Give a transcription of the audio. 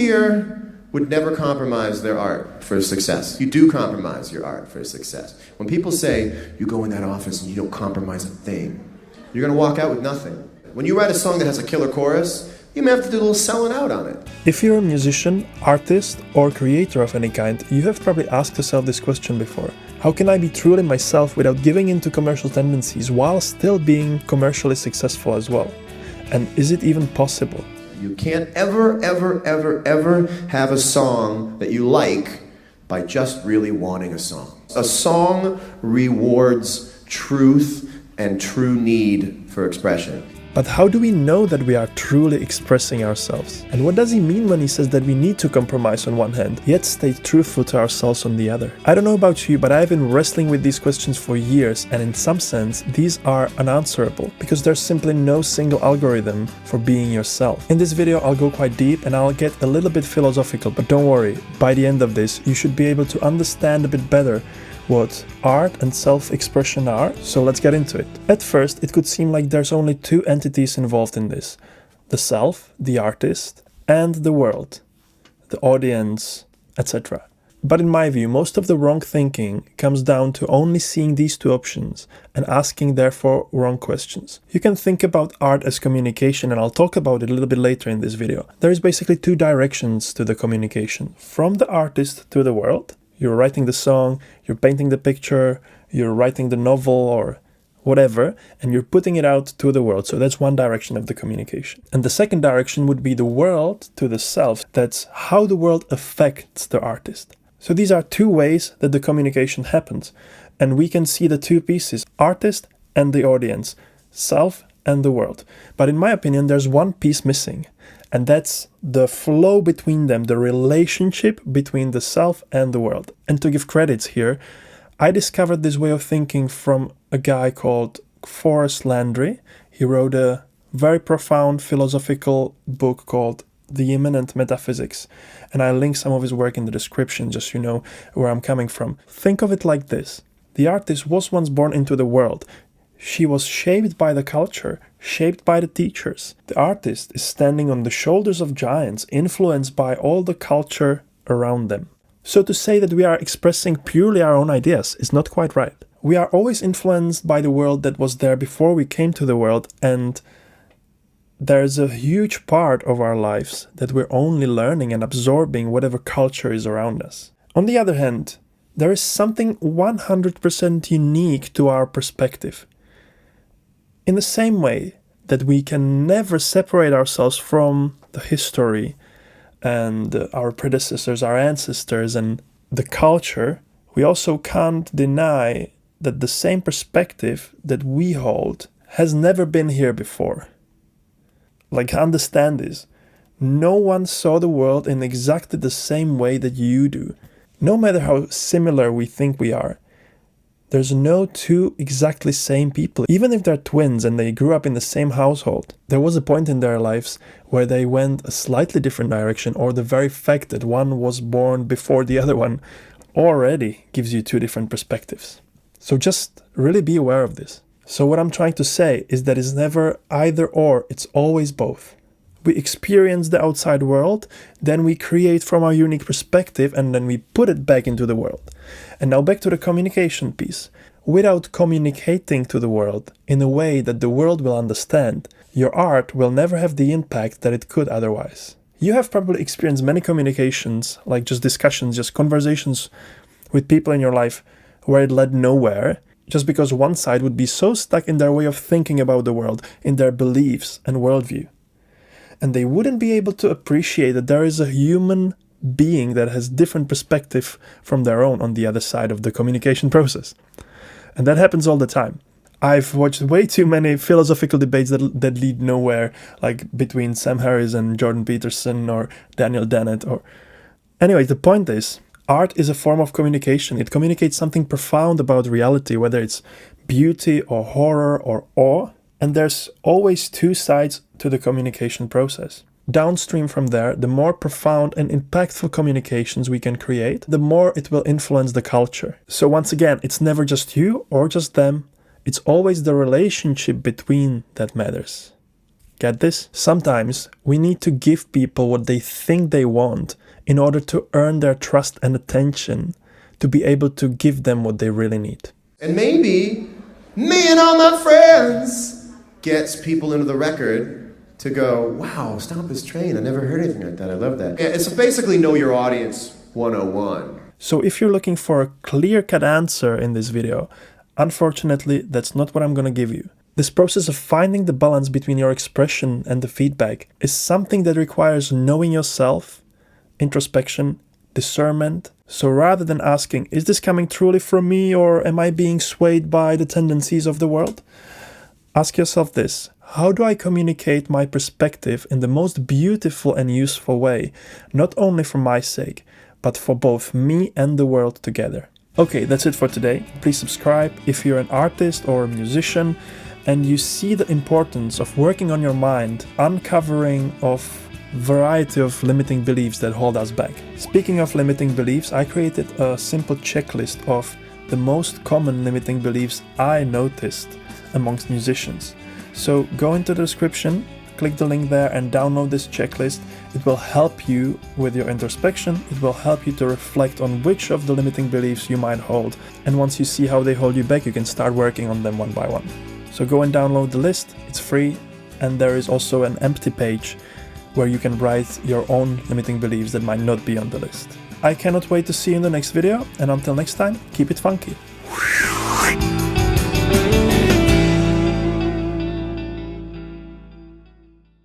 here would never compromise their art for success. You do compromise your art for success. When people say, you go in that office and you don't compromise a thing, you're gonna walk out with nothing. When you write a song that has a killer chorus, you may have to do a little selling out on it. If you're a musician, artist, or creator of any kind, you have probably asked yourself this question before. How can I be truly myself without giving in to commercial tendencies while still being commercially successful as well? And is it even possible? You can't ever have a song that you like by just really wanting a song. A song rewards truth and true need for expression. But how do we know that we are truly expressing ourselves? And what does he mean when he says that we need to compromise on one hand, yet stay truthful to ourselves on the other? I don't know about you, but I've been wrestling with these questions for years, and in some sense, these are unanswerable, because there's simply no single algorithm for being yourself. In this video, I'll go quite deep and I'll get a little bit philosophical, but don't worry, by the end of this, you should be able to understand a bit better what art and self-expression are, so let's get into it. At first, it could seem like there's only two entities involved in this: the self, the artist, and the world, the audience, etc. But in my view, most of the wrong thinking comes down to only seeing these two options and asking therefore wrong questions. You can think about art as communication, and I'll talk about it a little bit later in this video. There is basically two directions to the communication: from the artist to the world. You're writing the song, you're painting the picture, you're writing the novel or whatever, and you're putting it out to the world. So that's one direction of the communication. And the second direction would be the world to the self. That's how the world affects the artist. So these are two ways that the communication happens. And we can see the two pieces: artist and the audience, self and the world. But in my opinion, there's one piece missing. And that's the flow between them, the relationship between the self and the world. And to give credits here, I discovered this way of thinking from a guy called Forrest Landry. He wrote a very profound philosophical book called An Immanent Metaphysics. And I'll link some of his work in the description, just so you know where I'm coming from. Think of it like this. The artist was once born into the world. She was shaped by the culture, shaped by the teachers. The artist is standing on the shoulders of giants, influenced by all the culture around them. So to say that we are expressing purely our own ideas is not quite right. We are always influenced by the world that was there before we came to the world, and there's a huge part of our lives that we're only learning and absorbing whatever culture is around us. On the other hand, there is something 100% unique to our perspective. In the same way that we can never separate ourselves from the history and our predecessors, our ancestors, and the culture, we also can't deny that the same perspective that we hold has never been here before. Like, understand this. No one saw the world in exactly the same way that you do. No matter how similar we think we are, there's no two exactly same people. Even if they're twins and they grew up in the same household, there was a point in their lives where they went a slightly different direction, or the very fact that one was born before the other one already gives you two different perspectives. So just really be aware of this. So what I'm trying to say is that it's never either or, it's always both. We experience the outside world, then we create from our unique perspective, and then we put it back into the world. And now back to the communication piece. Without communicating to the world in a way that the world will understand, your art will never have the impact that it could otherwise. You have probably experienced many communications, like just discussions, just conversations with people in your life where it led nowhere, just because one side would be so stuck in their way of thinking about the world, in their beliefs and worldview. And they wouldn't be able to appreciate that there is a human being that has different perspective from their own on the other side of the communication process. And that happens all the time. I've watched way too many philosophical debates that lead nowhere, like between Sam Harris and Jordan Peterson or Daniel Dennett. Anyway, the point is, art is a form of communication. It communicates something profound about reality, whether it's beauty or horror or awe. And there's always two sides to the communication process. Downstream from there, the more profound and impactful communications we can create, the more it will influence the culture. So once again, it's never just you or just them. It's always the relationship between that matters. Get this? Sometimes we need to give people what they think they want in order to earn their trust and attention, to be able to give them what they really need. And maybe me and all my friends gets people into the record to go, wow, Stomp This Train, I never heard anything like that, I love that. Yeah, it's basically know your audience 101. So if you're looking for a clear-cut answer in this video, unfortunately, that's not what I'm gonna give you. This process of finding the balance between your expression and the feedback is something that requires knowing yourself, introspection, discernment. So rather than asking, is this coming truly from me or am I being swayed by the tendencies of the world? Ask yourself this: how do I communicate my perspective in the most beautiful and useful way, not only for my sake, but for both me and the world together? Okay, that's it for today. Please subscribe if you're an artist or a musician and you see the importance of working on your mind, uncovering of variety of limiting beliefs that hold us back. Speaking of limiting beliefs, I created a simple checklist of the most common limiting beliefs I noticed amongst musicians. So go into the description, click the link there and download this checklist. It will help you with your introspection. It will help you to reflect on which of the limiting beliefs you might hold. And once you see how they hold you back, you can start working on them one by one. So go and download the list. It's free. And there is also an empty page where you can write your own limiting beliefs that might not be on the list. I cannot wait to see you in the next video. And until next time, keep it funky.